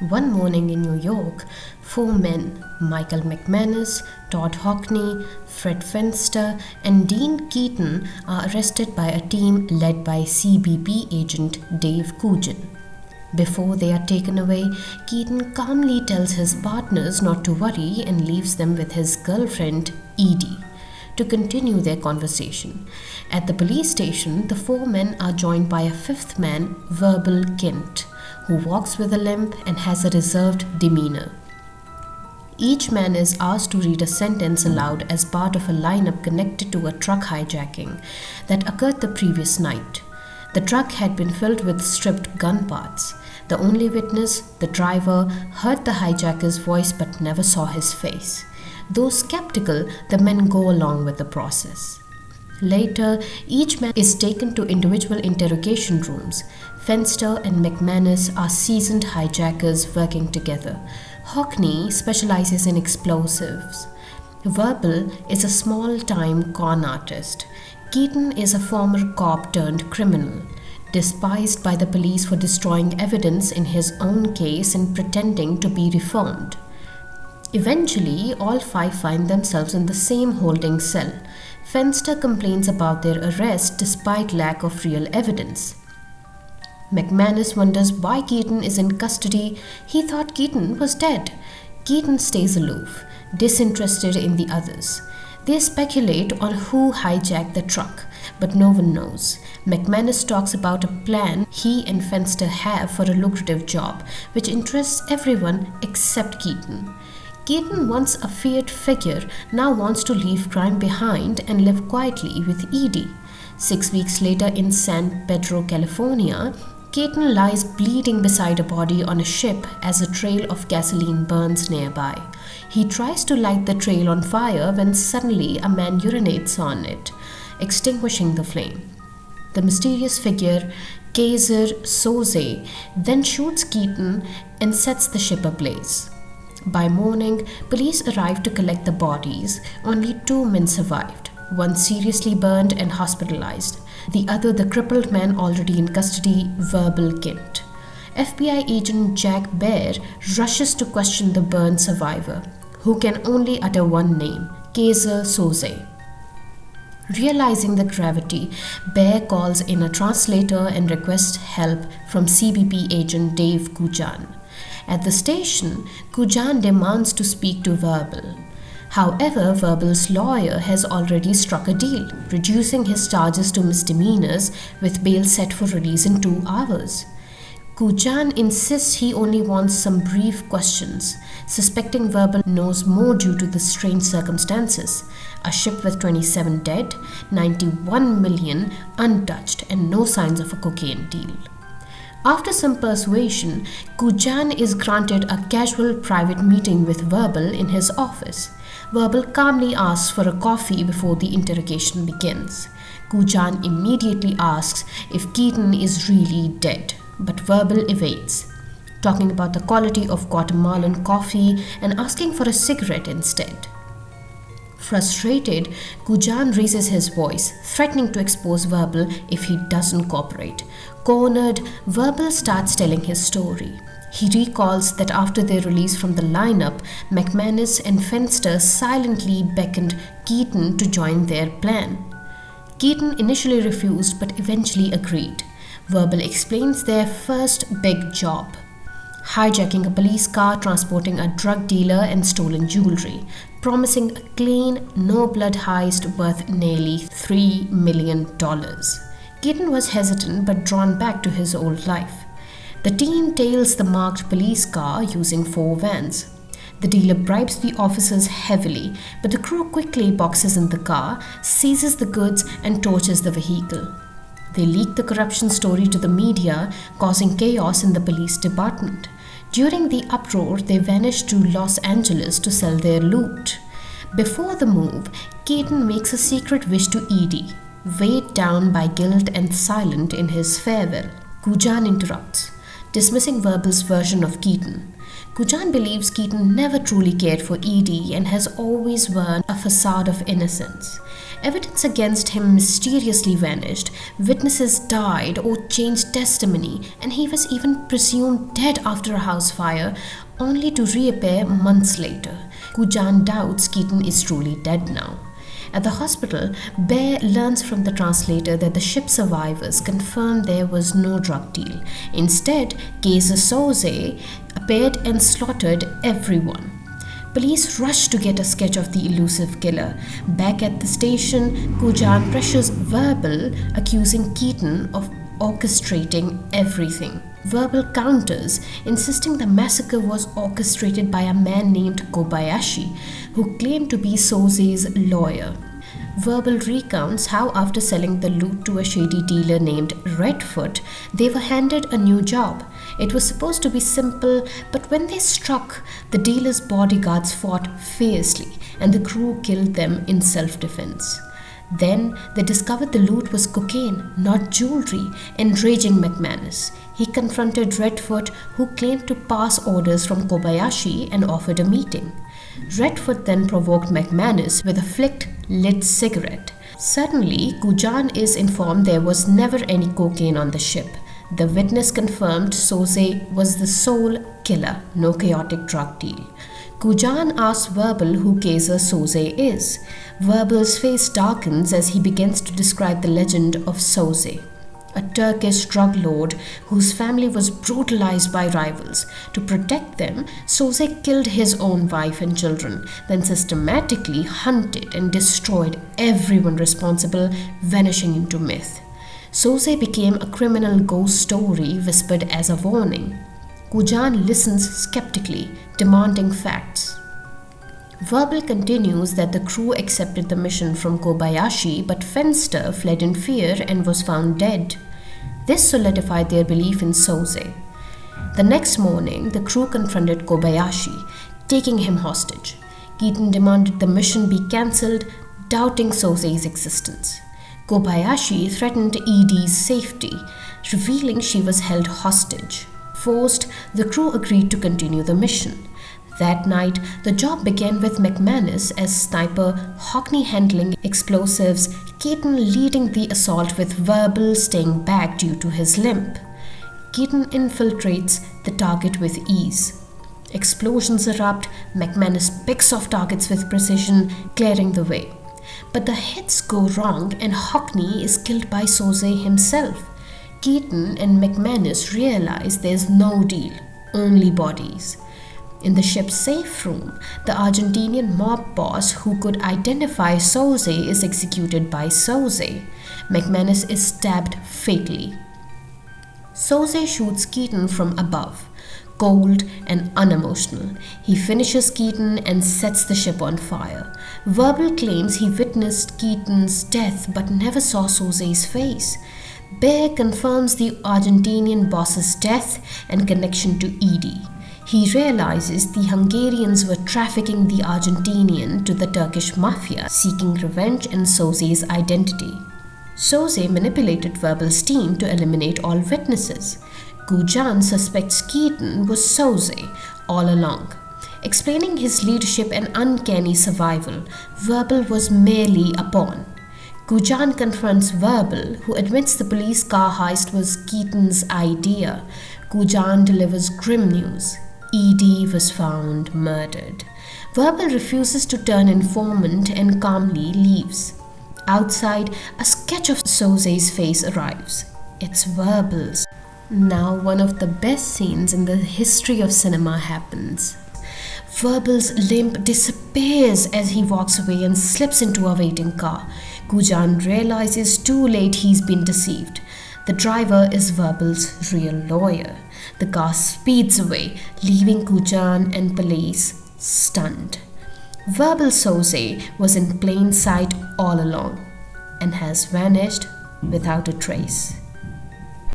One morning in New York, four men, Michael McManus, Todd Hockney, Fred Fenster, and Dean Keaton, are arrested by a team led by CBP agent Dave Cugin. Before they are taken away, Keaton calmly tells his partners not to worry and leaves them with his girlfriend, Edie, to continue their conversation. At the police station, the four men are joined by a fifth man, Verbal Kint, who walks with a limp and has a reserved demeanor. Each man is asked to read a sentence aloud as part of a lineup connected to a truck hijacking that occurred the previous night. The truck had been filled with stripped gun parts. The only witness, the driver, heard the hijacker's voice but never saw his face. Though skeptical, the men go along with the process. Later, each man is taken to individual interrogation rooms. Fenster and McManus are seasoned hijackers working together. Hockney specializes in explosives. Verbal is a small-time con artist. Keaton is a former cop turned criminal, despised by the police for destroying evidence in his own case and pretending to be reformed. Eventually, all five find themselves in the same holding cell. Fenster complains about their arrest despite lack of real evidence. McManus wonders why Keaton is in custody. He thought Keaton was dead. Keaton stays aloof, disinterested in the others. They speculate on who hijacked the truck, but no one knows. McManus talks about a plan he and Fenster have for a lucrative job, which interests everyone except Keaton. Keaton, once a feared figure, now wants to leave crime behind and live quietly with Edie. 6 weeks later in San Pedro, California, Keaton lies bleeding beside a body on a ship as a trail of gasoline burns nearby. He tries to light the trail on fire when suddenly a man urinates on it, extinguishing the flame. The mysterious figure, Keyser Söze, then shoots Keaton and sets the ship ablaze. By morning, police arrived to collect the bodies. Only 2 men survived, one seriously burned and hospitalized, the other the crippled man already in custody, Verbal Kint. FBI agent Jack Baer rushes to question the burned survivor, who can only utter one name, Keyser Söze. Realizing the gravity, Baer calls in a translator and requests help from CBP agent Dave Cugin. At the station, Cugin demands to speak to Verbal. However, Verbal's lawyer has already struck a deal, reducing his charges to misdemeanors with bail set for release in 2 hours. Cugin insists he only wants some brief questions, suspecting Verbal knows more due to the strange circumstances. A ship with 27 dead, 91 million untouched, and no signs of a cocaine deal. After some persuasion, Cugin is granted a casual private meeting with Verbal in his office. Verbal calmly asks for a coffee before the interrogation begins. Cugin immediately asks if Keaton is really dead, but Verbal evades, talking about the quality of Guatemalan coffee and asking for a cigarette instead. Frustrated, Cugin raises his voice, threatening to expose Verbal if he doesn't cooperate. Cornered, Verbal starts telling his story. He recalls that after their release from the lineup, McManus and Fenster silently beckoned Keaton to join their plan. Keaton initially refused but eventually agreed. Verbal explains their first big job: hijacking a police car, transporting a drug dealer, and stolen jewelry, promising a clean, no-blood heist worth nearly $3 million. Keaton was hesitant but drawn back to his old life. The team tails the marked police car using 4 vans. The dealer bribes the officers heavily, but the crew quickly boxes in the car, seizes the goods, and torches the vehicle. They leak the corruption story to the media, causing chaos in the police department. During the uproar, they vanish to Los Angeles to sell their loot. Before the move, Keaton makes a secret wish to Edie, weighed down by guilt and silent in his farewell. Cugin interrupts, dismissing Verbal's version of Keaton. Kujan believes Keaton never truly cared for Edie and has always worn a facade of innocence. Evidence against him mysteriously vanished, witnesses died or changed testimony, and he was even presumed dead after a house fire, only to reappear months later. Kujan doubts Keaton is truly dead now. At the hospital, Bear learns from the translator that the ship survivors confirmed there was no drug deal. Instead, Keyser Söze appeared and slaughtered everyone. Police rush to get a sketch of the elusive killer. Back at the station, Kujan pressures Verbal, accusing Keaton of orchestrating everything. Verbal counters, insisting the massacre was orchestrated by a man named Kobayashi, who claimed to be Söze's lawyer. Verbal recounts how after selling the loot to a shady dealer named Redfoot, they were handed a new job. It was supposed to be simple, but when they struck, the dealer's bodyguards fought fiercely, and the crew killed them in self-defense. Then they discovered the loot was cocaine, not jewelry, enraging McManus. He confronted Redfoot, who claimed to pass orders from Kobayashi, and offered a meeting. Redfoot then provoked McManus with a flicked-lit cigarette. Suddenly, Kujan is informed there was never any cocaine on the ship. The witness confirmed Söze was the sole killer, no chaotic drug deal. Kujan asks Verbal who Keyser Söze is. Verbal's face darkens as he begins to describe the legend of Söze, a Turkish drug lord whose family was brutalized by rivals. To protect them, Söze killed his own wife and children, then systematically hunted and destroyed everyone responsible, vanishing into myth. Söze became a criminal ghost story whispered as a warning. Kujan listens skeptically, demanding facts. Verbal continues that the crew accepted the mission from Kobayashi, but Fenster fled in fear and was found dead. This solidified their belief in Söze. The next morning, the crew confronted Kobayashi, taking him hostage. Keaton demanded the mission be cancelled, doubting Söze's existence. Kobayashi threatened Edie's safety, revealing she was held hostage. Forced, the crew agreed to continue the mission. That night, the job began with McManus as sniper, Hockney handling explosives, Keaton leading the assault with Verbal staying back due to his limp. Keaton infiltrates the target with ease. Explosions erupt, McManus picks off targets with precision, clearing the way. But the hits go wrong and Hockney is killed by Söze himself. Keaton and McManus realize there's no deal, only bodies. In the ship's safe room, the Argentinian mob boss who could identify Söze is executed by Söze. McManus is stabbed fatally. Söze shoots Keaton from above, cold and unemotional. He finishes Keaton and sets the ship on fire. Verbal claims he witnessed Keaton's death but never saw Söze's face. Bear confirms the Argentinian boss's death and connection to Edie. He realizes the Hungarians were trafficking the Argentinian to the Turkish mafia, seeking revenge and Söze's identity. Söze manipulated Verbal's team to eliminate all witnesses. Kujan suspects Keaton was Söze all along. Explaining his leadership and uncanny survival, Verbal was merely a pawn. Kujan confronts Verbal, who admits the police car heist was Keaton's idea. Kujan delivers grim news. Edie was found murdered. Verbal refuses to turn informant and calmly leaves. Outside, a sketch of Söze's face arrives. It's Verbal's. Now one of the best scenes in the history of cinema happens. Verbal's limp disappears as he walks away and slips into a waiting car. Kujan realizes too late he's been deceived. The driver is Verbal's real lawyer. The car speeds away, leaving Kujan and police stunned. Verbal Söze was in plain sight all along and has vanished without a trace.